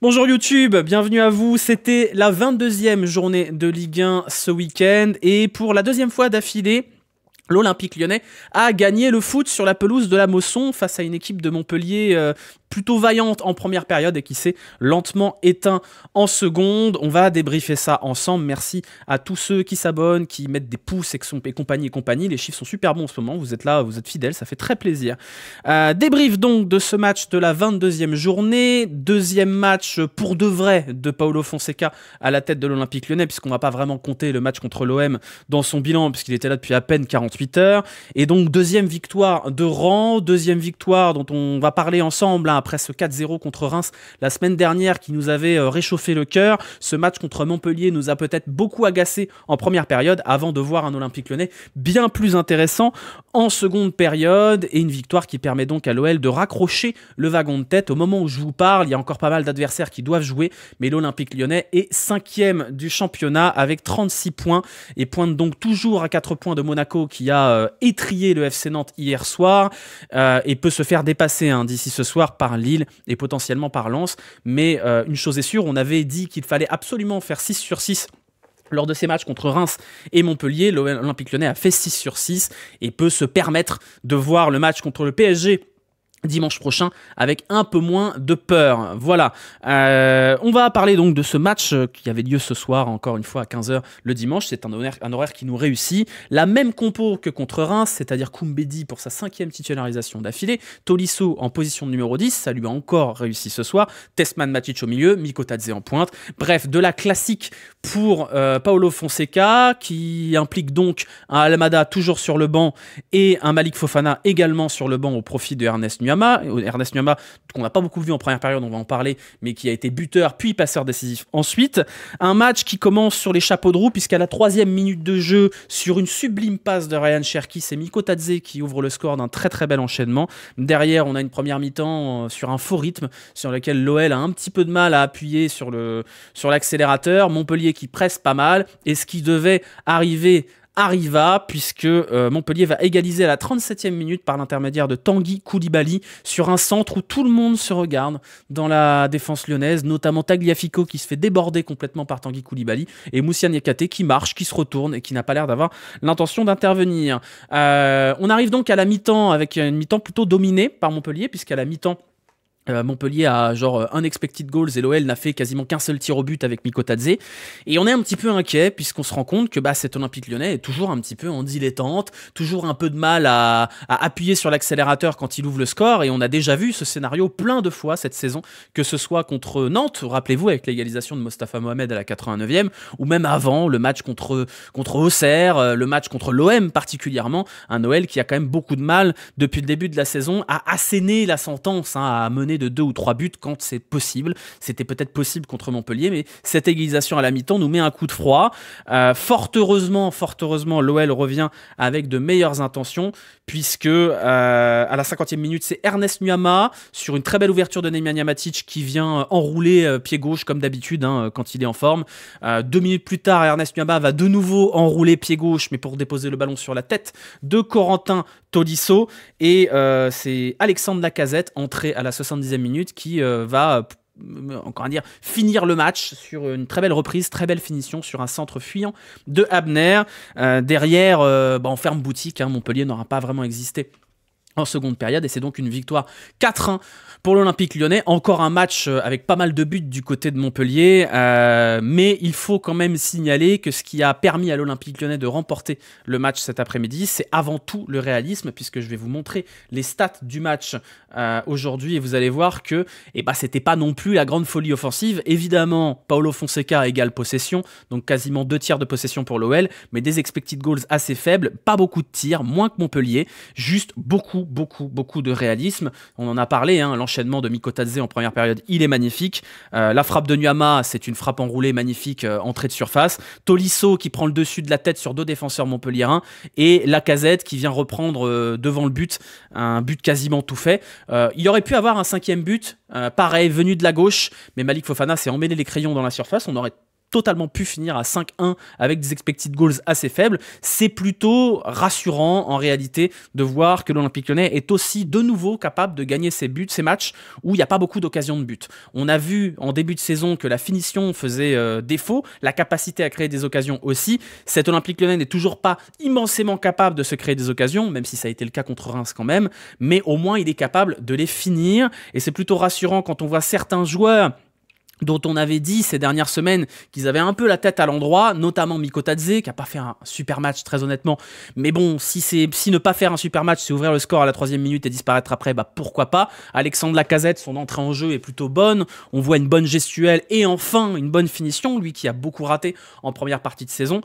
Bonjour YouTube, bienvenue à vous. C'était la 22e journée de Ligue 1 ce week-end et pour la deuxième fois d'affilée, l'Olympique Lyonnais a gagné le foot sur la pelouse de la Mosson face à une équipe de Montpellier plutôt vaillante en première période et qui s'est lentement éteint en seconde. On va débriefer ça ensemble. Merci à tous ceux qui s'abonnent, qui mettent des pouces et compagnie et compagnie. Les chiffres sont super bons en ce moment. Vous êtes là, vous êtes fidèles, ça fait très plaisir. Débrief donc de ce match de la 22e journée. Deuxième match pour de vrai de Paulo Fonseca à la tête de l'Olympique Lyonnais, puisqu'on ne va pas vraiment compter le match contre l'OM dans son bilan, puisqu'il était là depuis à peine 48 heures. Et donc deuxième victoire de rang, deuxième victoire dont on va parler ensemble après ce 4-0 contre Reims la semaine dernière qui nous avait réchauffé le cœur. Ce match contre Montpellier nous a peut-être beaucoup agacé en première période avant de voir un Olympique Lyonnais bien plus intéressant en seconde période et une victoire qui permet donc à l'OL de raccrocher le wagon de tête. Au moment où je vous parle, il y a encore pas mal d'adversaires qui doivent jouer, mais l'Olympique Lyonnais est 5e du championnat avec 36 points et pointe donc toujours à 4 points de Monaco qui a étrillé le FC Nantes hier soir et peut se faire dépasser d'ici ce soir par Lille et potentiellement par Lens. Mais une chose est sûre, on avait dit qu'il fallait absolument faire 6 sur 6 lors de ces matchs contre Reims et Montpellier. L'Olympique Lyonnais a fait 6 sur 6 et peut se permettre de voir le match contre le PSG dimanche prochain avec un peu moins de peur. Voilà, on va parler donc de ce match qui avait lieu ce soir, encore une fois à 15h le dimanche. C'est un horaire qui nous réussit. La même compo que contre Reims, c'est-à-dire Koumbedi pour sa 5e titularisation d'affilée, Tolisso en position de numéro 10, ça lui a encore réussi ce soir, Tesman Matic au milieu, Mikotadze en pointe. Bref, de la classique pour Paulo Fonseca, qui implique donc un Almada toujours sur le banc et un Malik Fofana également sur le banc au profit de Ernest Nuama. Ernest Nuama, qu'on n'a pas beaucoup vu en première période, on va en parler, mais qui a été buteur puis passeur décisif ensuite. Un match qui commence sur les chapeaux de roue, puisqu'à la 3e minute de jeu, sur une sublime passe de Ryan Cherki, c'est Mikotadze qui ouvre le score d'un très très bel enchaînement. Derrière, on a une première mi-temps sur un faux rythme, sur lequel l'OL a un petit peu de mal à appuyer sur l'accélérateur. Montpellier qui presse pas mal, et ce qui devait arriva, puisque Montpellier va égaliser à la 37e minute par l'intermédiaire de Tanguy Koulibaly sur un centre où tout le monde se regarde dans la défense lyonnaise, notamment Tagliafico qui se fait déborder complètement par Tanguy Koulibaly et Moussa Niakhaté qui marche, qui se retourne et qui n'a pas l'air d'avoir l'intention d'intervenir. On arrive donc à la mi-temps avec une mi-temps plutôt dominée par Montpellier, puisqu'à la mi-temps Montpellier a genre un expected goals et l'OL n'a fait quasiment qu'un seul tir au but avec Mikotadze, et on est un petit peu inquiet puisqu'on se rend compte que cet Olympique Lyonnais est toujours un petit peu en dilettante, toujours un peu de mal à appuyer sur l'accélérateur quand il ouvre le score, et on a déjà vu ce scénario plein de fois cette saison, que ce soit contre Nantes, rappelez-vous avec l'égalisation de Mostafa Mohamed à la 89e, ou même avant le match contre Auxerre, le match contre l'OM particulièrement, un OL qui a quand même beaucoup de mal depuis le début de la saison à asséner la sentence, à mener de 2 ou 3 buts quand c'est possible. C'était peut-être possible contre Montpellier, mais cette égalisation à la mi-temps nous met un coup de froid. Fort heureusement, l'OL revient avec de meilleures intentions, puisque à la 50e minute, c'est Ernest Nuama sur une très belle ouverture de Nemanja Matic qui vient enrouler pied gauche comme d'habitude quand il est en forme. 2 minutes plus tard, Ernest Nuama va de nouveau enrouler pied gauche, mais pour déposer le ballon sur la tête de Corentin Tolisso, et c'est Alexandre Lacazette, entré à la 70e minute, qui va encore à dire finir le match sur une très belle reprise, très belle finition sur un centre fuyant de Abner. Derrière, on ferme boutique, Montpellier n'aura pas vraiment existé en seconde période, et c'est donc une victoire 4-1 pour l'Olympique Lyonnais. Encore un match avec pas mal de buts du côté de Montpellier, mais il faut quand même signaler que ce qui a permis à l'Olympique Lyonnais de remporter le match cet après-midi, c'est avant tout le réalisme, puisque je vais vous montrer les stats du match aujourd'hui, et vous allez voir que c'était pas non plus la grande folie offensive. Évidemment, Paulo Fonseca égale possession, donc quasiment 2 tiers de possession pour l'OL, mais des expected goals assez faibles, pas beaucoup de tirs, moins que Montpellier, juste beaucoup de réalisme. On en a parlé, l'enchaînement de Mikotadze en première période, il est magnifique. La frappe de Nuama, c'est une frappe enroulée magnifique, entrée de surface. Tolisso qui prend le dessus de la tête sur 2 défenseurs montpelliérains, et Lacazette qui vient reprendre devant le but, un but quasiment tout fait. Il aurait pu avoir un 5e but, pareil, venu de la gauche, mais Malik Fofana s'est emmêlé les crayons dans la surface. On aurait totalement pu finir à 5-1 avec des expected goals assez faibles. C'est plutôt rassurant en réalité de voir que l'Olympique Lyonnais est aussi de nouveau capable de gagner ces matchs où il n'y a pas beaucoup d'occasions de but. On a vu en début de saison que la finition faisait défaut, la capacité à créer des occasions aussi. Cet Olympique Lyonnais n'est toujours pas immensément capable de se créer des occasions, même si ça a été le cas contre Reims quand même, mais au moins il est capable de les finir et c'est plutôt rassurant quand on voit certains joueurs dont on avait dit ces dernières semaines qu'ils avaient un peu la tête à l'endroit, notamment Mikotadze, qui n'a pas fait un super match très honnêtement, mais bon, si ne pas faire un super match, c'est ouvrir le score à la 3e minute et disparaître après, bah pourquoi pas. Alexandre Lacazette, son entrée en jeu est plutôt bonne, on voit une bonne gestuelle et enfin une bonne finition, lui qui a beaucoup raté en première partie de saison,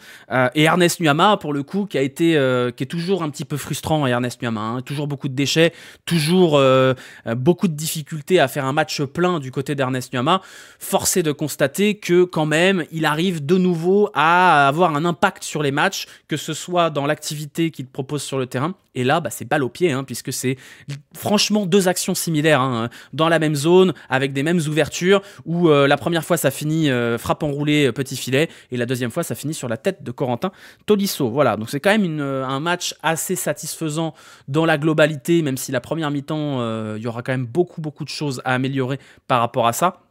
et Ernest Nuama pour le coup qui est toujours un petit peu frustrant, Ernest Nuama, hein, toujours beaucoup de déchets, toujours beaucoup de difficultés à faire un match plein du côté d'Ernest Nuama. Forcé de constater que quand même, il arrive de nouveau à avoir un impact sur les matchs, que ce soit dans l'activité qu'il propose sur le terrain. Et là, bah, c'est balle au pied, hein, puisque c'est franchement 2 actions similaires, hein, dans la même zone, avec des mêmes ouvertures, où la première fois, ça finit frappe enroulée, petit filet, et la deuxième fois, ça finit sur la tête de Corentin Tolisso. Voilà, donc c'est quand même un match assez satisfaisant dans la globalité, même si la première mi-temps, il y aura quand même beaucoup de choses à améliorer par rapport à ça.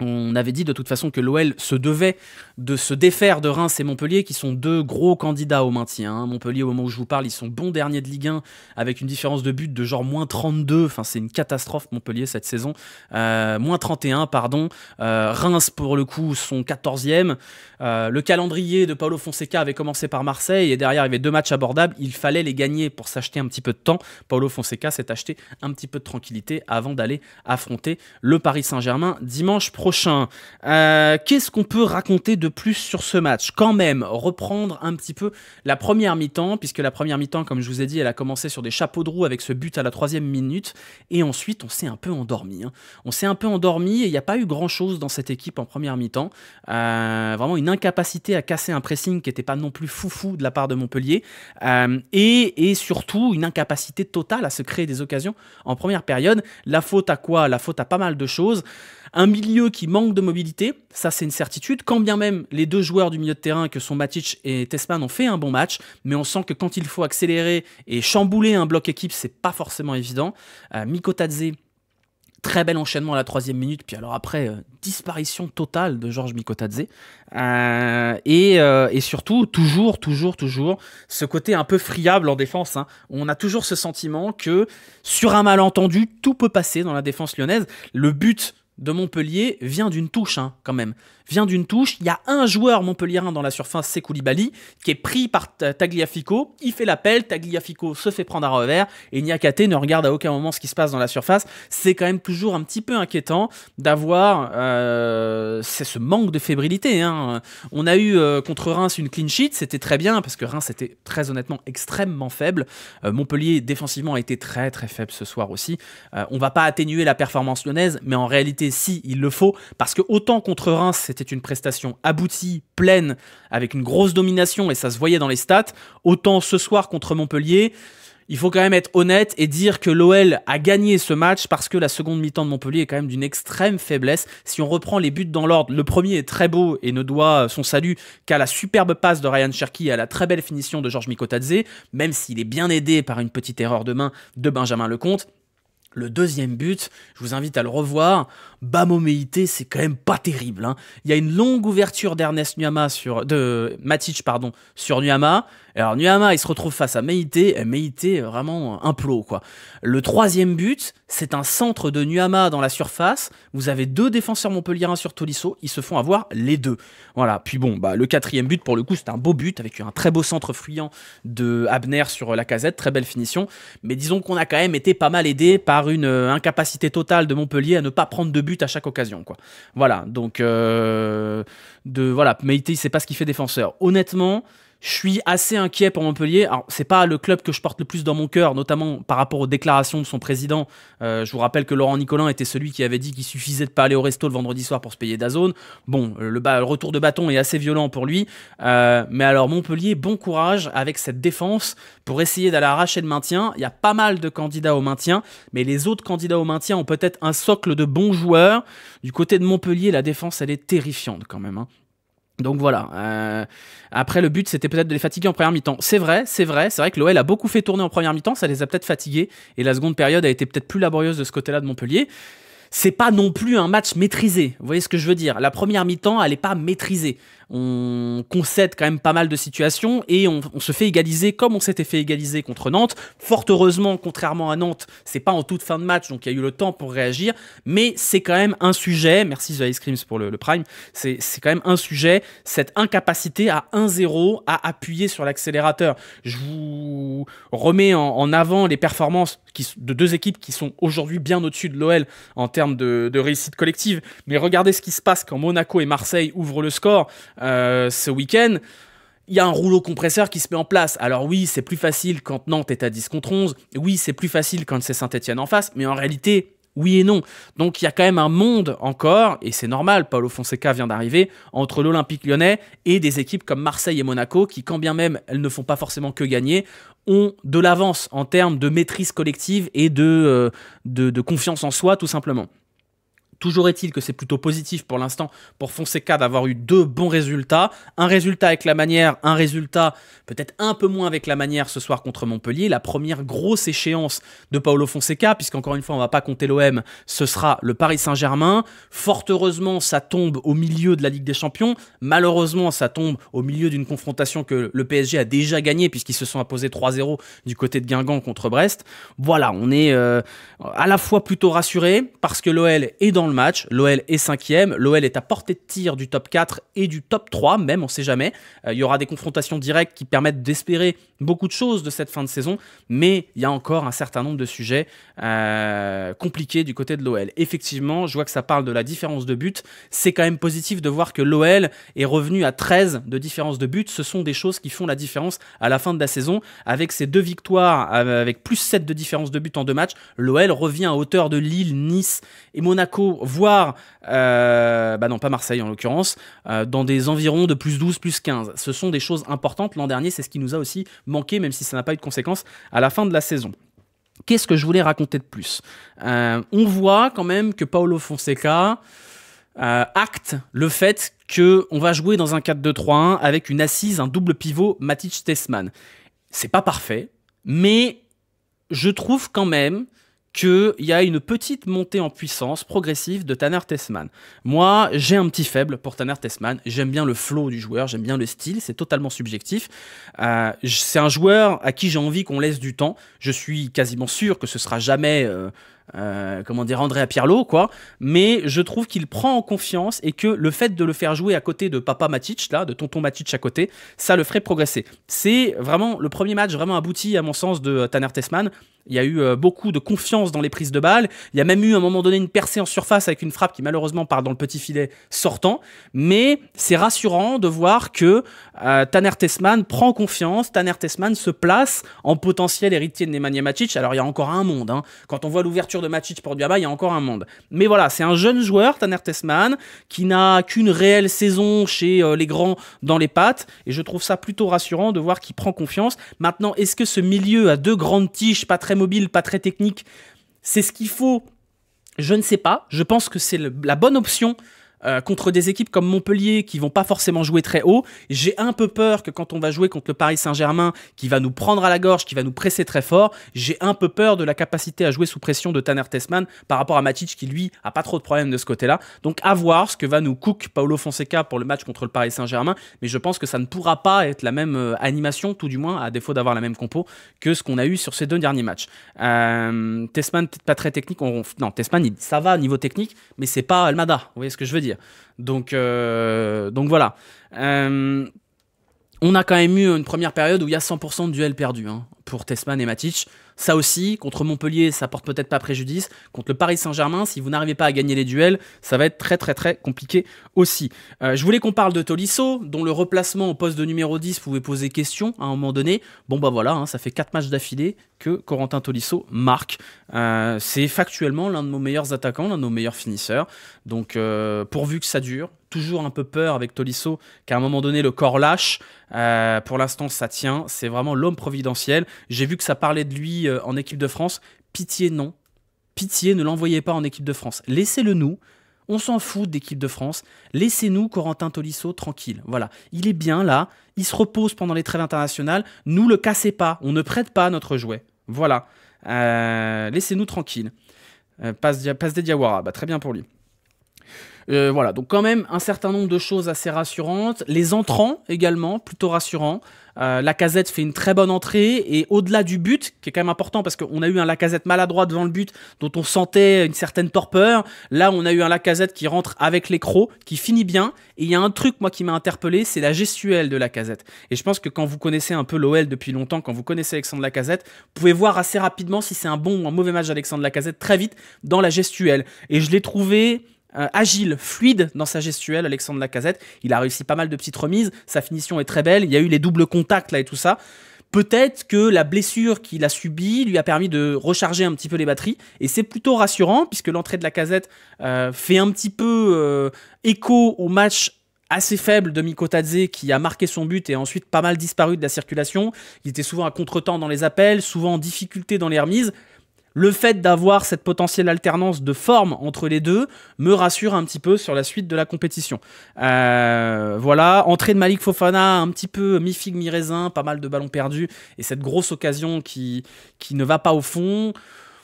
On avait dit de toute façon que l'OL se devait de se défaire de Reims et Montpellier, qui sont 2 gros candidats au maintien. Hein. Montpellier, au moment où je vous parle, ils sont bons derniers de Ligue 1, avec une différence de but de genre moins 32. Enfin, c'est une catastrophe, Montpellier, cette saison. Moins 31, pardon. Reims, pour le coup, sont 14e. Le calendrier de Paulo Fonseca avait commencé par Marseille, et derrière, il y avait 2 matchs abordables. Il fallait les gagner pour s'acheter un petit peu de temps. Paulo Fonseca s'est acheté un petit peu de tranquillité avant d'aller affronter le Paris Saint-Germain dimanche prochain. Qu'est-ce qu'on peut raconter de plus sur ce match? Quand même, reprendre un petit peu la première mi-temps, puisque la première mi-temps, comme je vous ai dit, elle a commencé sur des chapeaux de roue avec ce but à la 3e minute, et ensuite on s'est un peu endormi. Hein. On s'est un peu endormi et il n'y a pas eu grand-chose dans cette équipe en première mi-temps. Vraiment une incapacité à casser un pressing qui n'était pas non plus foufou de la part de Montpellier, et surtout une incapacité totale à se créer des occasions en première période. La faute à quoi? La faute à pas mal de choses. Un milieu qui manque de mobilité, ça c'est une certitude, quand bien même les 2 joueurs du milieu de terrain que sont Matic et Tessman ont fait un bon match, mais on sent que quand il faut accélérer et chambouler un bloc équipe, c'est pas forcément évident. Mikotadze, très bel enchaînement à la 3e minute, puis alors après, disparition totale de Georges Mikotadze. Et surtout, toujours, ce côté un peu friable en défense. Hein. On a toujours ce sentiment que, sur un malentendu, tout peut passer dans la défense lyonnaise. Le but de Montpellier vient d'une touche, hein, quand même. Vient d'une touche. Il y a un joueur montpelliérain dans la surface, c'est Koulibaly, qui est pris par Tagliafico. Il fait l'appel, Tagliafico se fait prendre à revers et Niakate ne regarde à aucun moment ce qui se passe dans la surface. C'est quand même toujours un petit peu inquiétant d'avoir c'est ce manque de fébrilité. Hein. On a eu contre Reims une clean sheet, c'était très bien parce que Reims était très honnêtement extrêmement faible. Montpellier défensivement a été très faible ce soir aussi. On va pas atténuer la performance lyonnaise, mais en réalité si, il le faut, parce que autant contre Reims c'était une prestation aboutie, pleine, avec une grosse domination et ça se voyait dans les stats, autant ce soir contre Montpellier, il faut quand même être honnête et dire que l'OL a gagné ce match parce que la seconde mi-temps de Montpellier est quand même d'une extrême faiblesse. Si on reprend les buts dans l'ordre, le premier est très beau et ne doit son salut qu'à la superbe passe de Ryan Cherki et à la très belle finition de Georges Mikotadze, même s'il est bien aidé par une petite erreur de main de Benjamin Lecomte. Le deuxième but, je vous invite à le revoir. Bamo Meïté, c'est quand même pas terrible. Hein. Il y a une longue ouverture de Matic sur Nuama. Alors Nuama, il se retrouve face à Meïté, et Meïté vraiment un plot, quoi. Le troisième but, c'est un centre de Nuama dans la surface. Vous avez 2 défenseurs montpelliérains sur Tolisso, ils se font avoir les 2. Voilà. Puis bon, le 4e but, pour le coup, c'est un beau but avec un très beau centre fuyant de Abner sur Lacazette, très belle finition. Mais disons qu'on a quand même été pas mal aidé par une incapacité totale de Montpellier à ne pas prendre de but à chaque occasion, quoi. Voilà. Donc Meïté, il sait pas ce qu'il fait défenseur. Honnêtement, je suis assez inquiet pour Montpellier. Alors, c'est pas le club que je porte le plus dans mon cœur, notamment par rapport aux déclarations de son président. Je vous rappelle que Laurent Nicolin était celui qui avait dit qu'il suffisait de pas aller au resto le vendredi soir pour se payer DAZN. Bon, le retour de bâton est assez violent pour lui. Mais alors, Montpellier, bon courage avec cette défense pour essayer d'aller arracher le maintien. Il y a pas mal de candidats au maintien, mais les autres candidats au maintien ont peut-être un socle de bons joueurs. Du côté de Montpellier, la défense, elle est terrifiante quand même, hein. Donc voilà. Après, le but, c'était peut-être de les fatiguer en première mi-temps. C'est vrai que l'OL a beaucoup fait tourner en première mi-temps, ça les a peut-être fatigués, et la seconde période a été peut-être plus laborieuse de ce côté-là de Montpellier. C'est pas non plus un match maîtrisé, vous voyez ce que je veux dire. La première mi-temps, elle est pas maîtrisée. On concède quand même pas mal de situations et on se fait égaliser comme on s'était fait égaliser contre Nantes. Fort heureusement, contrairement à Nantes, c'est pas en toute fin de match, donc il y a eu le temps pour réagir. Mais c'est quand même un sujet, merci The Ice Creams pour le Prime, c'est quand même un sujet, cette incapacité à 1-0 à appuyer sur l'accélérateur. Je vous remets en avant les performances de deux équipes qui sont aujourd'hui bien au-dessus de l'OL en termes de réussite collective. Mais regardez ce qui se passe quand Monaco et Marseille ouvrent le score ce week-end. Il y a un rouleau compresseur qui se met en place. Alors oui, c'est plus facile quand Nantes est à 10 contre 11. Oui, c'est plus facile quand c'est Saint-Etienne en face. Mais en réalité, oui et non. Donc il y a quand même un monde encore, et c'est normal, Paulo Fonseca vient d'arriver, entre l'Olympique Lyonnais et des équipes comme Marseille et Monaco, qui quand bien même elles ne font pas forcément que gagner, ont de l'avance en termes de maîtrise collective et de confiance en soi tout simplement. Toujours est-il que c'est plutôt positif pour l'instant pour Fonseca d'avoir eu deux bons résultats. Un résultat avec la manière, un résultat peut-être un peu moins avec la manière ce soir contre Montpellier. La première grosse échéance de Paulo Fonseca, puisqu'encore une fois on ne va pas compter l'OM, ce sera le Paris Saint-Germain. Fort heureusement, ça tombe au milieu de la Ligue des Champions. Malheureusement, ça tombe au milieu d'une confrontation que le PSG a déjà gagnée, puisqu'ils se sont imposés 3-0 du côté de Guingamp contre Brest. Voilà, on est à la fois plutôt rassuré parce que l'OL est dans le match, l'OL est 5e, l'OL est à portée de tir du top 4 et du top 3 même, on ne sait jamais. Il y aura des confrontations directes qui permettent d'espérer beaucoup de choses de cette fin de saison, mais il y a encore un certain nombre de sujets compliqués du côté de l'OL. Effectivement, je vois que ça parle de la différence de but, c'est quand même positif de voir que l'OL est revenu à 13 de différence de but, ce sont des choses qui font la différence à la fin de la saison, avec ces deux victoires, avec plus 7 de différence de but en deux matchs, l'OL revient à hauteur de Lille, Nice et Monaco, voire, non pas Marseille en l'occurrence, dans des environs de plus 12, plus 15. Ce sont des choses importantes. L'an dernier, c'est ce qui nous a aussi manqué, même si ça n'a pas eu de conséquences à la fin de la saison. Qu'est-ce que je voulais raconter de plus ? On voit quand même que Paulo Fonseca acte le fait qu'on va jouer dans un 4-2-3-1 avec une assise, un double pivot Matic-Tessman. C'est pas parfait, mais je trouve quand même qu'il y a une petite montée en puissance progressive de Tanner Tessman. Moi, j'ai un petit faible pour Tanner Tessman. J'aime bien le flow du joueur, j'aime bien le style, c'est totalement subjectif. C'est un joueur à qui j'ai envie qu'on laisse du temps. Je suis quasiment sûr que ce sera jamais... Andrea Pirlo, quoi. Mais je trouve qu'il prend en confiance et que le fait de le faire jouer à côté de Papa Matic, là, de Tonton Matic à côté, ça le ferait progresser. C'est vraiment le premier match vraiment abouti, à mon sens, de Tanner Tessman. Il y a eu beaucoup de confiance dans les prises de balles. Il y a même eu à un moment donné une percée en surface avec une frappe qui malheureusement part dans le petit filet sortant. Mais c'est rassurant de voir que Tanner Tessman prend confiance. Tanner Tessman se place en potentiel héritier de Nemanja Matic. Alors il y a encore un monde. Quand on voit l'ouverture de Matic pour Diaba, il y a encore un monde. Mais voilà, c'est un jeune joueur, Tanner Tessman, qui n'a qu'une réelle saison chez les grands dans les pattes. Et je trouve ça plutôt rassurant de voir qu'il prend confiance. Maintenant, est-ce que ce milieu à deux grandes tiges, pas très mobile, pas très technique, c'est ce qu'il faut? Je ne sais pas. Je pense que c'est la bonne option contre des équipes comme Montpellier qui vont pas forcément jouer très haut. J'ai un peu peur que quand on va jouer contre le Paris Saint-Germain qui va nous prendre à la gorge, qui va nous presser très fort, j'ai un peu peur de la capacité à jouer sous pression de Tanner Tessman par rapport à Matic qui lui a pas trop de problèmes de ce côté-là. Donc à voir ce que va nous cook Paulo Fonseca pour le match contre le Paris Saint-Germain, mais je pense que ça ne pourra pas être la même animation, tout du moins à défaut d'avoir la même compo que ce qu'on a eu sur ces deux derniers matchs. Tessman peut-être pas très technique, non Tessman ça va niveau technique, mais c'est pas Almada, vous voyez ce que je veux dire. Donc voilà. On a quand même eu une première période où il y a 100% de duels perdus pour Tessman et Matic. Ça aussi, contre Montpellier, ça porte peut-être pas préjudice. Contre le Paris Saint-Germain, si vous n'arrivez pas à gagner les duels, ça va être très très très compliqué aussi. Je voulais qu'on parle de Tolisso, dont le replacement au poste de numéro 10 pouvait poser question à un moment donné. Bon bah voilà, ça fait 4 matchs d'affilée que Corentin Tolisso marque. C'est factuellement l'un de nos meilleurs attaquants, l'un de nos meilleurs finisseurs. Donc pourvu que ça dure. Toujours un peu peur avec Tolisso qu'à un moment donné le corps lâche. Pour l'instant ça tient, c'est vraiment l'homme providentiel. J'ai vu que ça parlait de lui en équipe de France. Pitié non, pitié ne l'envoyez pas en équipe de France. Laissez-le nous. On s'en fout d'équipe de France. Laissez-nous Corentin Tolisso tranquille. Voilà, il est bien là. Il se repose pendant les trêves internationales. Nous le cassez pas. On ne prête pas notre jouet. Voilà. Laissez-nous tranquille. Passe des Diawara. Bah, très bien pour lui. Voilà, donc quand même un certain nombre de choses assez rassurantes. Les entrants également, plutôt rassurants. Lacazette fait une très bonne entrée et au-delà du but, qui est quand même important parce qu'on a eu un Lacazette maladroit devant le but dont on sentait une certaine torpeur. Là, on a eu un Lacazette qui rentre avec les crocs, qui finit bien. Et il y a un truc, moi, qui m'a interpellé, c'est la gestuelle de Lacazette. Et je pense que quand vous connaissez un peu l'OL depuis longtemps, quand vous connaissez Alexandre Lacazette, vous pouvez voir assez rapidement si c'est un bon ou un mauvais match d'Alexandre Lacazette très vite dans la gestuelle. Et je l'ai trouvé agile, fluide dans sa gestuelle, Alexandre Lacazette. Il a réussi pas mal de petites remises. Sa finition est très belle. Il y a eu les doubles contacts là et tout ça. Peut-être que la blessure qu'il a subie lui a permis de recharger un petit peu les batteries. Et c'est plutôt rassurant puisque l'entrée de Lacazette fait un petit peu écho au match assez faible de Mikotadze qui a marqué son but et ensuite pas mal disparu de la circulation. Il était souvent à contretemps dans les appels, souvent en difficulté dans les remises. Le fait d'avoir cette potentielle alternance de forme entre les deux me rassure un petit peu sur la suite de la compétition. Voilà, entrée de Malik Fofana, un petit peu mi-figue, mi-raisin, pas mal de ballons perdus, et cette grosse occasion qui ne va pas au fond.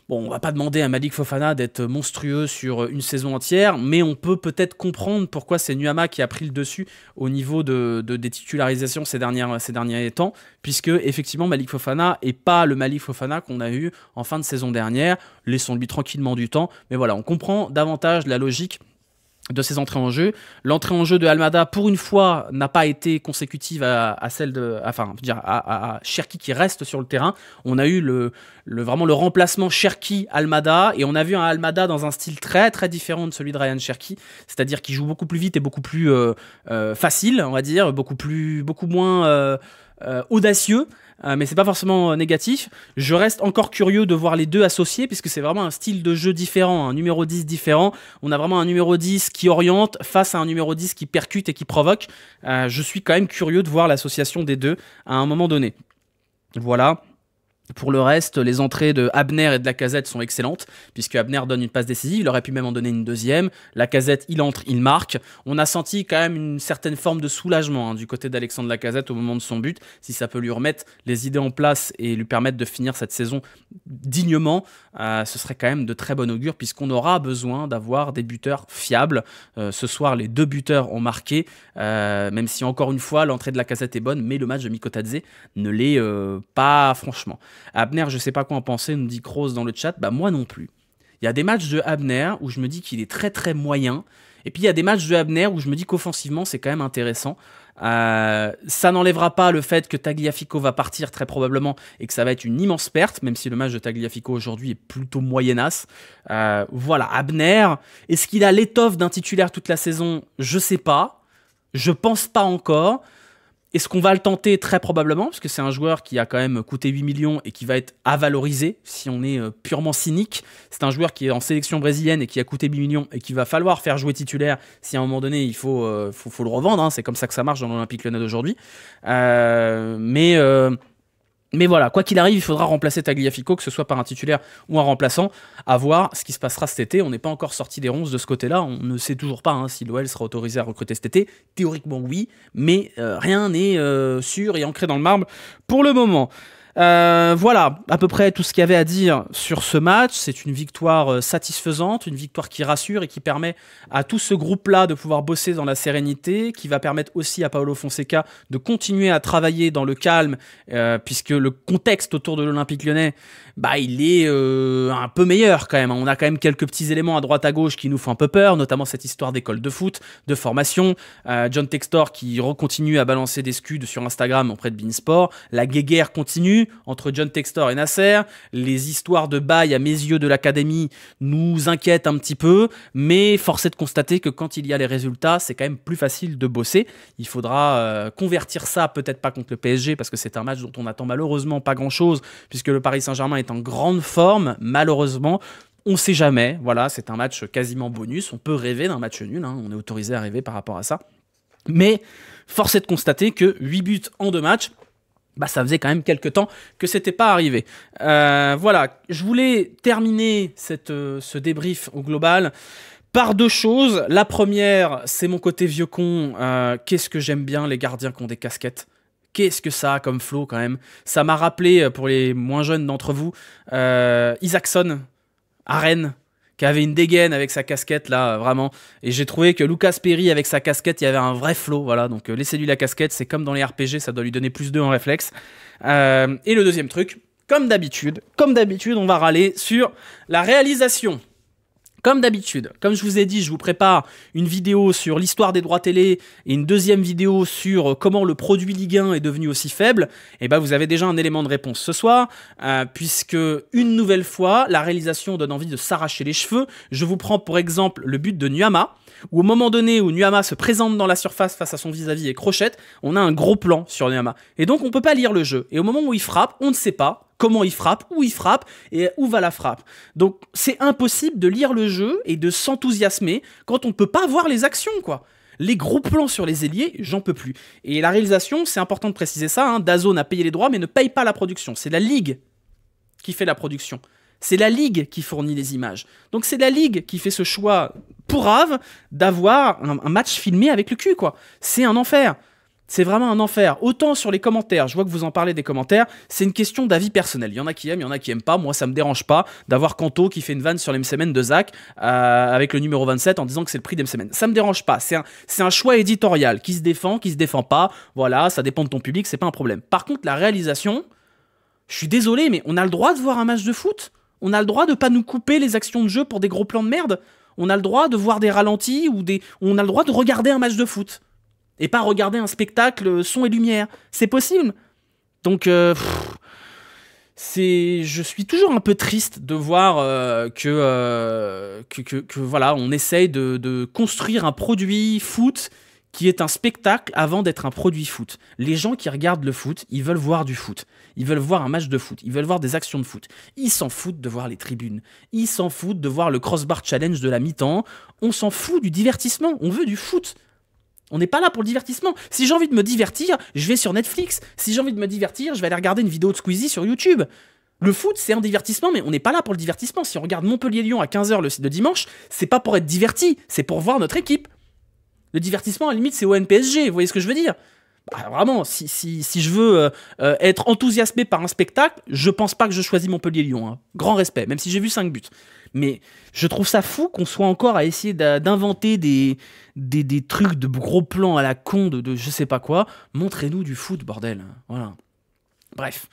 Bon, on va pas demander à Malik Fofana d'être monstrueux sur une saison entière, mais on peut peut-être comprendre pourquoi c'est Nuama qui a pris le dessus au niveau des titularisations ces derniers temps, puisque effectivement Malik Fofana est pas le Malik Fofana qu'on a eu en fin de saison dernière. Laissons-lui tranquillement du temps, mais voilà, on comprend davantage la logique de ses entrées en jeu. L'entrée en jeu de Almada, pour une fois, n'a pas été consécutive à celle à Cherki qui reste sur le terrain. On a eu vraiment le remplacement Cherki-Almada, et on a vu un Almada dans un style très très différent de celui de Ryan Cherki, c'est-à-dire qu'il joue beaucoup plus vite et beaucoup plus facile, on va dire, beaucoup moins audacieux. Mais c'est pas forcément négatif. Je reste encore curieux de voir les deux associés puisque c'est vraiment un style de jeu différent, un numéro 10 différent. On a vraiment un numéro 10 qui oriente face à un numéro 10 qui percute et qui provoque. Je suis quand même curieux de voir l'association des deux à un moment donné. Voilà. Pour le reste, les entrées de Abner et de Lacazette sont excellentes, puisque Abner donne une passe décisive, il aurait pu même en donner une deuxième. Lacazette, il entre, il marque. On a senti quand même une certaine forme de soulagement du côté d'Alexandre Lacazette au moment de son but. Si ça peut lui remettre les idées en place et lui permettre de finir cette saison dignement, ce serait quand même de très bon augure, puisqu'on aura besoin d'avoir des buteurs fiables. Ce soir, les deux buteurs ont marqué, même si encore une fois, l'entrée de Lacazette est bonne, mais le match de Mikotadze ne l'est pas franchement. Abner, je sais pas quoi en penser, nous dit Kroos dans le chat. Bah moi non plus. Il y a des matchs de Abner où je me dis qu'il est très très moyen, et puis il y a des matchs de Abner où je me dis qu'offensivement c'est quand même intéressant. Ça n'enlèvera pas le fait que Tagliafico va partir très probablement et que ça va être une immense perte, même si le match de Tagliafico aujourd'hui est plutôt moyennasse. Voilà, Abner, est-ce qu'il a l'étoffe d'un titulaire toute la saison? Je sais pas. Je pense pas encore. Est-ce qu'on va le tenter? Très probablement, parce que c'est un joueur qui a quand même coûté 8 millions et qui va être à valoriser, si on est purement cynique. C'est un joueur qui est en sélection brésilienne et qui a coûté 8 millions et qu'il va falloir faire jouer titulaire si à un moment donné il faut le revendre. Hein. C'est comme ça que ça marche dans l'Olympique Lyonnais d'aujourd'hui. Mais voilà, quoi qu'il arrive, il faudra remplacer Tagliafico, que ce soit par un titulaire ou un remplaçant. À voir ce qui se passera cet été. On n'est pas encore sorti des ronces de ce côté-là. On ne sait toujours pas si l'OL sera autorisé à recruter cet été. Théoriquement, oui, mais rien n'est sûr et ancré dans le marbre pour le moment. Voilà, à peu près tout ce qu'il y avait à dire sur ce match. C'est une victoire satisfaisante, une victoire qui rassure et qui permet à tout ce groupe-là de pouvoir bosser dans la sérénité, qui va permettre aussi à Paulo Fonseca de continuer à travailler dans le calme, puisque le contexte autour de l'Olympique Lyonnais, il est un peu meilleur quand même. On a quand même quelques petits éléments à droite à gauche qui nous font un peu peur, notamment cette histoire d'école de foot, de formation. John Textor qui continue à balancer des scuds sur Instagram auprès de Beansport. La guéguerre continue entre John Textor et Nasser. Les histoires de bail à mes yeux de l'académie nous inquiètent un petit peu, mais force est de constater que quand il y a les résultats, c'est quand même plus facile de bosser. Il faudra convertir ça, peut-être pas contre le PSG, parce que c'est un match dont on attend malheureusement pas grand-chose, puisque le Paris Saint-Germain est en grande forme, malheureusement. On sait jamais, voilà, c'est un match quasiment bonus. On peut rêver d'un match nul, on est autorisé à rêver par rapport à ça. Mais force est de constater que 8 buts en 2 matchs, ça faisait quand même quelques temps que c'était pas arrivé. Voilà, je voulais terminer ce débrief au global par deux choses. La première, c'est mon côté vieux con. Qu'est-ce que j'aime bien les gardiens qui ont des casquettes. Qu'est-ce que ça a comme flow quand même. Ça m'a rappelé, pour les moins jeunes d'entre vous, Isaacson à Rennes, qui avait une dégaine avec sa casquette là, vraiment. Et j'ai trouvé que Lucas Perry avec sa casquette, il y avait un vrai flow, voilà. Donc laissez-lui la casquette, c'est comme dans les RPG, ça doit lui donner plus 2 en réflexe. Et le deuxième truc, comme d'habitude, on va râler sur la réalisation. Comme d'habitude, comme je vous ai dit, je vous prépare une vidéo sur l'histoire des droits télé et une deuxième vidéo sur comment le produit Ligue 1 est devenu aussi faible. Et ben vous avez déjà un élément de réponse ce soir, puisque une nouvelle fois, la réalisation donne envie de s'arracher les cheveux. Je vous prends pour exemple le but de Nuama, où au moment donné où Nuama se présente dans la surface face à son vis-à-vis et crochette, on a un gros plan sur Nuama. Et donc on peut pas lire le jeu. Et au moment où il frappe, on ne sait pas comment il frappe, où il frappe et où va la frappe. Donc c'est impossible de lire le jeu et de s'enthousiasmer quand on ne peut pas voir les actions, quoi. Les gros plans sur les ailiers, j'en peux plus. Et la réalisation, c'est important de préciser ça, hein, DAZN a payé les droits mais ne paye pas la production. C'est la Ligue qui fait la production. C'est la Ligue qui fournit les images. Donc c'est la Ligue qui fait ce choix pourrave d'avoir un match filmé avec le cul, quoi. C'est un enfer. C'est vraiment un enfer. Autant sur les commentaires, je vois que vous en parlez des commentaires, c'est une question d'avis personnel. Il y en a qui aiment, il y en a qui aiment pas. Moi, ça me dérange pas d'avoir Kanto qui fait une vanne sur l'Msemen de Zach avec le numéro 27 en disant que c'est le prix d'Msemen. Ça me dérange pas. C'est un choix éditorial qui se défend pas. Voilà, ça dépend de ton public, c'est pas un problème. Par contre, la réalisation, je suis désolé, mais on a le droit de voir un match de foot. On a le droit de pas nous couper les actions de jeu pour des gros plans de merde. On a le droit de voir des ralentis on a le droit de regarder un match de foot. Et pas regarder un spectacle son et lumière. C'est possible. Donc, je suis toujours un peu triste de voir que voilà, on essaye de construire un produit foot qui est un spectacle avant d'être un produit foot. Les gens qui regardent le foot, ils veulent voir du foot. Ils veulent voir un match de foot. Ils veulent voir des actions de foot. Ils s'en foutent de voir les tribunes. Ils s'en foutent de voir le crossbar challenge de la mi-temps. On s'en fout du divertissement. On veut du foot. On n'est pas là pour le divertissement. Si j'ai envie de me divertir, je vais sur Netflix. Si j'ai envie de me divertir, je vais aller regarder une vidéo de Squeezie sur YouTube. Le foot, c'est un divertissement, mais on n'est pas là pour le divertissement. Si on regarde Montpellier-Lyon à 15h le dimanche, c'est pas pour être diverti, c'est pour voir notre équipe. Le divertissement, à la limite, c'est au PSG, vous voyez ce que je veux dire ? Bah, vraiment, si je veux être enthousiasmé par un spectacle, je pense pas que je choisis Montpellier-Lyon. Hein. Grand respect, même si j'ai vu 5 buts. Mais je trouve ça fou qu'on soit encore à essayer d'inventer des trucs de gros plans à la con de je sais pas quoi. Montrez-nous du foot, bordel. Voilà. Bref.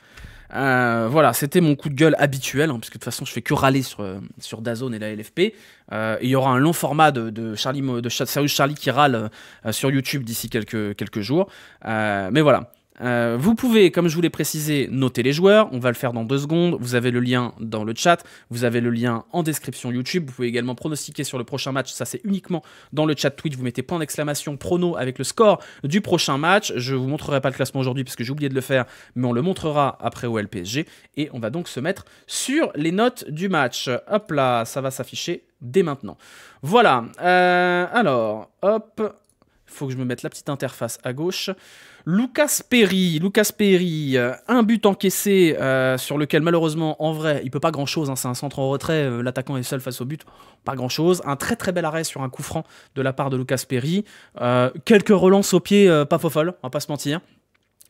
Voilà, c'était mon coup de gueule habituel, hein, parce que de toute façon je fais que râler sur DAZN et la LFP. Il y aura un long format de Serious Charlie qui râle sur YouTube d'ici quelques jours. Mais voilà. Vous pouvez, comme je vous l'ai précisé, noter les joueurs. On va le faire dans 2 secondes. Vous avez le lien dans le chat. Vous avez le lien en description YouTube. Vous pouvez également pronostiquer sur le prochain match. Ça, c'est uniquement dans le chat Twitch. Vous mettez point d'exclamation prono avec le score du prochain match. Je vous montrerai pas le classement aujourd'hui parce que j'ai oublié de le faire, mais on le montrera après au LPSG. Et on va donc se mettre sur les notes du match. Hop là, ça va s'afficher dès maintenant. Voilà. Alors, hop. Il faut que je me mette la petite interface à gauche. Lucas Perry, un but encaissé sur lequel malheureusement, en vrai, il peut pas grand-chose. Hein, c'est un centre en retrait, l'attaquant est seul face au but, pas grand-chose. Un très très bel arrêt sur un coup franc de la part de Lucas Perry. Quelques relances au pied, pas folle, on va pas se mentir.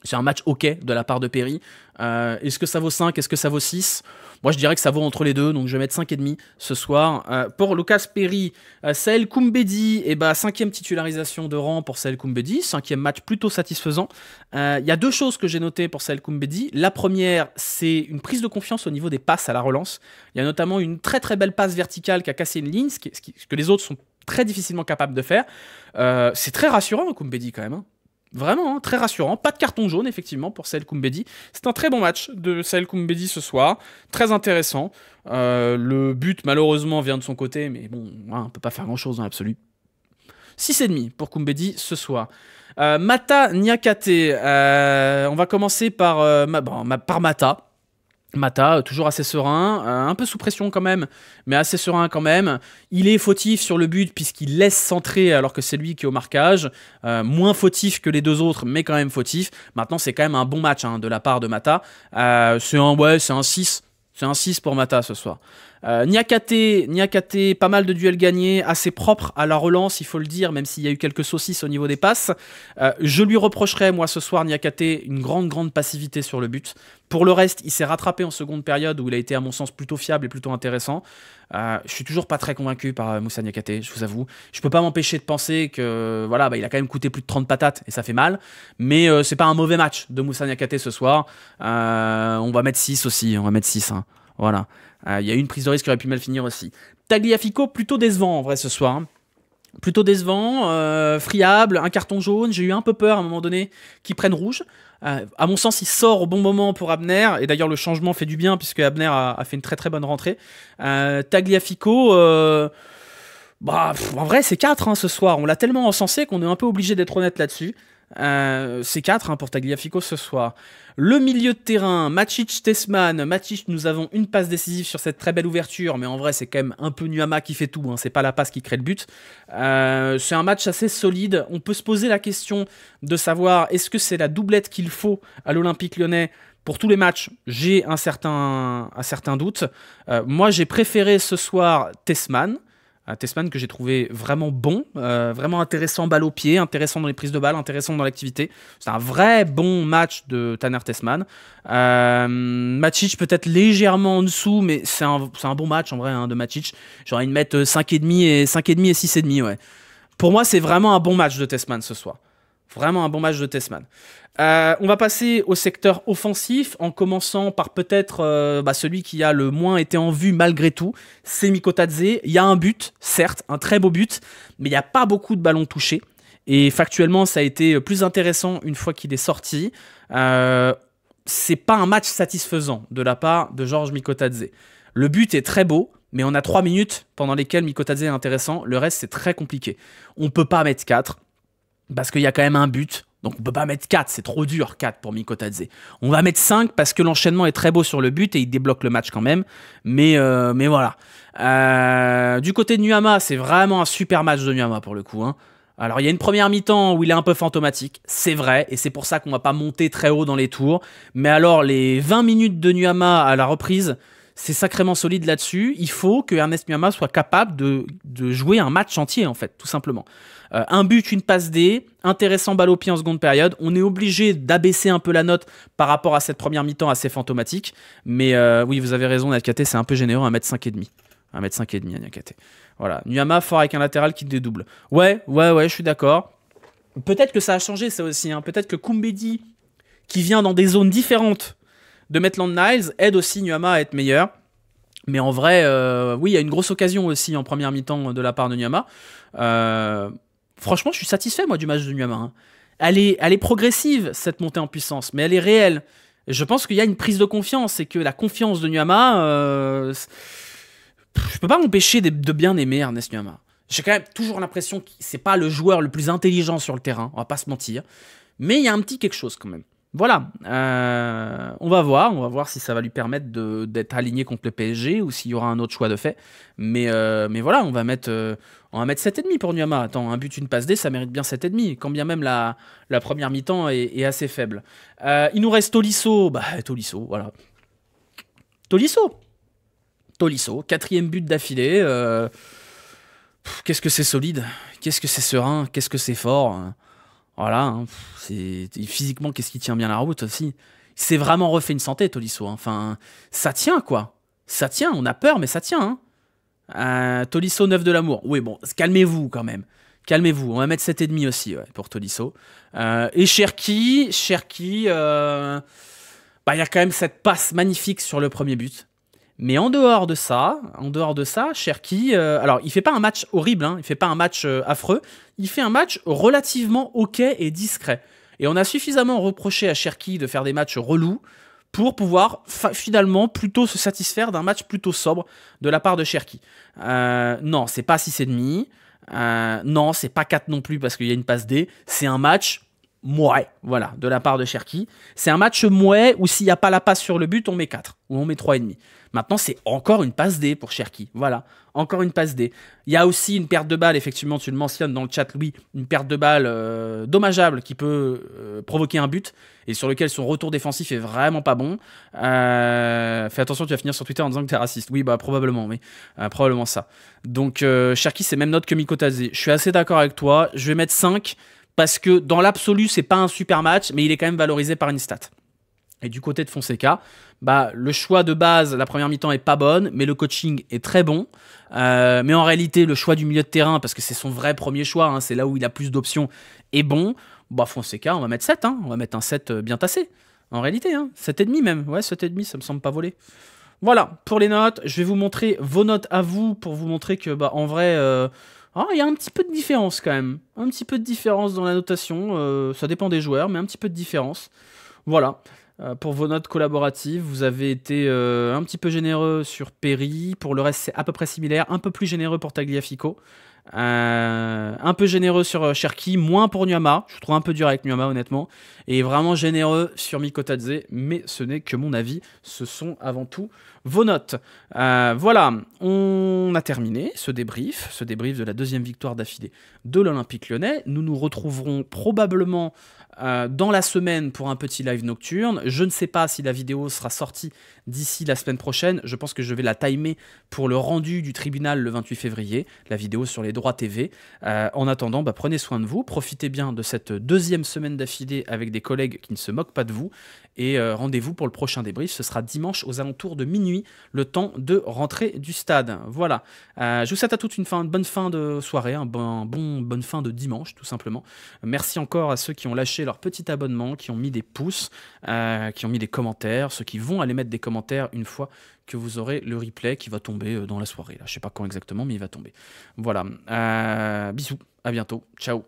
C'est un match ok de la part de Perry. Est-ce que ça vaut 5? Est-ce que ça vaut 6? Moi, je dirais que ça vaut entre les deux, donc je vais mettre 5,5 ce soir. Pour Lucas Perry, Saël Koumbedi, 5e titularisation de rang pour Saël Koumbedi, 5e match plutôt satisfaisant. Il y a 2 choses que j'ai notées pour Saël Koumbedi. La première, c'est une prise de confiance au niveau des passes à la relance. Il y a notamment une très très belle passe verticale qui a cassé une ligne, ce que les autres sont très difficilement capables de faire. C'est très rassurant, Koumbedi, quand même, hein. Vraiment, hein, très rassurant. Pas de carton jaune, effectivement, pour Saël Koumbedi. C'est un très bon match de Saël Koumbedi ce soir. Très intéressant. Le but, malheureusement, vient de son côté, mais bon, on ne peut pas faire grand-chose dans l'absolu. 6,5 pour Koumbedi ce soir. Mata Niakate. On va commencer par Mata. Mata, toujours assez serein, un peu sous pression quand même, mais assez serein quand même. Il est fautif sur le but puisqu'il laisse centrer alors que c'est lui qui est au marquage. Moins fautif que les 2 autres, mais quand même fautif. Maintenant, c'est quand même un bon match de la part de Mata. C'est un 6. C'est un 6 pour Mata ce soir. Niakate, pas mal de duels gagnés, assez propre à la relance, il faut le dire, même s'il y a eu quelques saucisses au niveau des passes. Je lui reprocherais, moi, ce soir, Niakate, une grande passivité sur le but. Pour le reste, il s'est rattrapé en seconde période où il a été, à mon sens, plutôt fiable et plutôt intéressant. Je suis toujours pas très convaincu par Moussa Niakate, je vous avoue. Je peux pas m'empêcher de penser que voilà, il a quand même coûté plus de 30 patates et ça fait mal. Mais c'est pas un mauvais match de Moussa Niakate ce soir. On va mettre 6 aussi, on va mettre 6. Hein. Voilà. Il y a eu une prise de risque qui aurait pu mal finir aussi. Tagliafico, plutôt décevant en vrai ce soir. Hein. Plutôt décevant, friable, un carton jaune. J'ai eu un peu peur à un moment donné qu'il prenne rouge. À mon sens, il sort au bon moment pour Abner. Et d'ailleurs, le changement fait du bien puisque Abner a fait une très bonne rentrée. Tagliafico, en vrai, c'est 4 hein, ce soir. On l'a tellement encensé qu'on est un peu obligé d'être honnête là-dessus. C'est 4 hein, pour Tagliafico ce soir. Le milieu de terrain, Macic, Tessman. Macic, nous avons une passe décisive sur cette très belle ouverture, mais en vrai, c'est quand même un peu Nuama qui fait tout. Hein, c'est pas la passe qui crée le but. C'est un match assez solide. On peut se poser la question de savoir est-ce que c'est la doublette qu'il faut à l'Olympique Lyonnais pour tous les matchs. J'ai un certain doute. Moi, j'ai préféré ce soir Tessman. Tessman que j'ai trouvé vraiment bon, vraiment intéressant balle au pied, intéressant dans les prises de balles, intéressant dans l'activité. C'est un vrai bon match de Taner Tessman. Macic peut-être légèrement en dessous, mais c'est un bon match en vrai hein, de Macic. J'aurais envie de mettre 5,5 et 6,5. Ouais. Pour moi, c'est vraiment un bon match de Tessman ce soir. Vraiment un bon match de Tessman. On va passer au secteur offensif en commençant par peut-être celui qui a le moins été en vue malgré tout, c'est Mikotadze. Il y a un but, certes, un très beau but, mais il n'y a pas beaucoup de ballons touchés. Et factuellement, ça a été plus intéressant une fois qu'il est sorti. C'est pas un match satisfaisant de la part de Georges Mikotadze. Le but est très beau, mais on a 3 minutes pendant lesquelles Mikotadze est intéressant. Le reste, c'est très compliqué. On peut pas mettre 4. Parce qu'il y a quand même un but, donc on peut pas mettre 4, c'est trop dur 4 pour Mikotadze. On va mettre 5 parce que l'enchaînement est très beau sur le but et il débloque le match quand même, mais voilà. Du côté de Nuama, c'est vraiment un super match de Nuama pour le coup. Hein. Alors il y a une première mi-temps où il est un peu fantomatique, c'est vrai, et c'est pour ça qu'on va pas monter très haut dans les tours, mais alors les 20 minutes de Nuama à la reprise, c'est sacrément solide là-dessus. Il faut que Ernest Nuama soit capable de jouer un match entier, en fait, tout simplement. Un but, une passe D, intéressant balle au pied en seconde période. On est obligé d'abaisser un peu la note par rapport à cette première mi-temps assez fantomatique. Mais oui, vous avez raison, Niakate, c'est un peu généreux, 1m5,5. 1m5,5 à Niakate. Voilà, Nuama fort avec un latéral qui dédouble. Ouais, je suis d'accord. Peut-être que ça a changé, ça aussi. Hein. Peut-être que Koumbedi, qui vient dans des zones différentes de Maitland-Niles, aide aussi Nuama à être meilleur. Mais en vrai, oui, il y a une grosse occasion aussi en première mi-temps de la part de Nuama. Franchement, je suis satisfait, moi, du match de Nuama. Hein. Elle est progressive, cette montée en puissance, mais elle est réelle. Et je pense qu'il y a une prise de confiance et que la confiance de Nuama... je peux pas m'empêcher de bien aimer Ernest Nuama. J'ai quand même toujours l'impression que c'est pas le joueur le plus intelligent sur le terrain, on va pas se mentir. Mais il y a un petit quelque chose quand même. Voilà, on va voir si ça va lui permettre d'être aligné contre le PSG ou s'il y aura un autre choix de fait. Mais voilà, on va mettre 7,5 pour Nuama. Attends, un but, une passe D, ça mérite bien 7,5, quand bien même la première mi-temps est assez faible. Il nous reste Tolisso, Tolisso, voilà. Tolisso, 4e but d'affilée. Qu'est-ce que c'est solide, qu'est-ce que c'est serein, qu'est-ce que c'est fort. Voilà, hein, physiquement, qu'est-ce qui tient bien la route aussi. Il s'est vraiment refait une santé, Tolisso. Hein. Enfin, ça tient, quoi. Ça tient, on a peur, mais ça tient. Hein. Tolisso, 9 de l'amour. Oui, bon, calmez-vous quand même. Calmez-vous, on va mettre 7,5 aussi pour Tolisso. Et Cherki, il y a quand même cette passe magnifique sur le premier but. Mais en dehors de ça, Cherki, alors il fait pas un match horrible, hein, il fait pas un match affreux, il fait un match relativement ok et discret. Et on a suffisamment reproché à Cherki de faire des matchs relous pour pouvoir finalement plutôt se satisfaire d'un match plutôt sobre de la part de Cherki. Non, c'est pas 6,5, non, c'est pas 4 non plus parce qu'il y a une passe D, c'est un match mouais, voilà, de la part de Cherki. C'est un match mouais où s'il n'y a pas la passe sur le but, on met 4 ou on met 3,5. Maintenant, c'est encore une passe D pour Cherki. Voilà, encore une passe D. Il y a aussi une perte de balle, effectivement, tu le mentionnes dans le chat, Louis, une perte de balle dommageable qui peut provoquer un but et sur lequel son retour défensif est vraiment pas bon. Fais attention, tu vas finir sur Twitter en disant que t'es raciste. Oui, bah probablement, oui. Probablement ça. Donc, Cherki, c'est même note que Mikotadze. Je suis assez d'accord avec toi. Je vais mettre 5 parce que dans l'absolu, c'est pas un super match, mais il est quand même valorisé par une stat. Et du côté de Fonseca, bah, le choix de base, la première mi-temps est pas bonne, mais le coaching est très bon. Mais en réalité, le choix du milieu de terrain, parce que c'est son vrai premier choix, hein, c'est là où il a plus d'options, est bon. Bah, Fonseca, on va mettre 7, hein, on va mettre un 7 bien tassé. En réalité, hein, 7,5 même. Ouais, 7,5, ça me semble pas voler. Voilà, pour les notes, je vais vous montrer vos notes à vous pour vous montrer que, bah, en vrai, il y a un petit peu de différence quand même. Un petit peu de différence dans la notation. Ça dépend des joueurs, mais un petit peu de différence. Voilà. Pour vos notes collaboratives, vous avez été un petit peu généreux sur Perry. Pour le reste, c'est à peu près similaire. Un peu plus généreux pour Tagliafico. Un peu généreux sur Cherki. Moins pour Nuama. Je trouve un peu dur avec Nuama, honnêtement. Et vraiment généreux sur Mikotadze. Mais ce n'est que mon avis. Ce sont avant tout vos notes. Voilà. On a terminé ce débrief de la deuxième victoire d'affilée de l'Olympique Lyonnais. Nous nous retrouverons probablement dans la semaine pour un petit live nocturne. Je ne sais pas si la vidéo sera sortie d'ici la semaine prochaine. Je pense que je vais la timer pour le rendu du tribunal le 28 février, la vidéo sur les droits TV. En attendant, bah, prenez soin de vous, profitez bien de cette deuxième semaine d'affilée avec des collègues qui ne se moquent pas de vous, et rendez-vous pour le prochain débrief. Ce sera dimanche aux alentours de minuit, le temps de rentrer du stade. Voilà. Je vous souhaite à toutes une bonne fin de soirée, bonne fin de dimanche, tout simplement. Merci encore à ceux qui ont lâché leur petit abonnement, qui ont mis des pouces, qui ont mis des commentaires, ceux qui vont aller mettre des commentaires une fois que vous aurez le replay qui va tomber dans la soirée. Là. Je ne sais pas quand exactement, mais il va tomber. Voilà. Bisous, à bientôt. Ciao.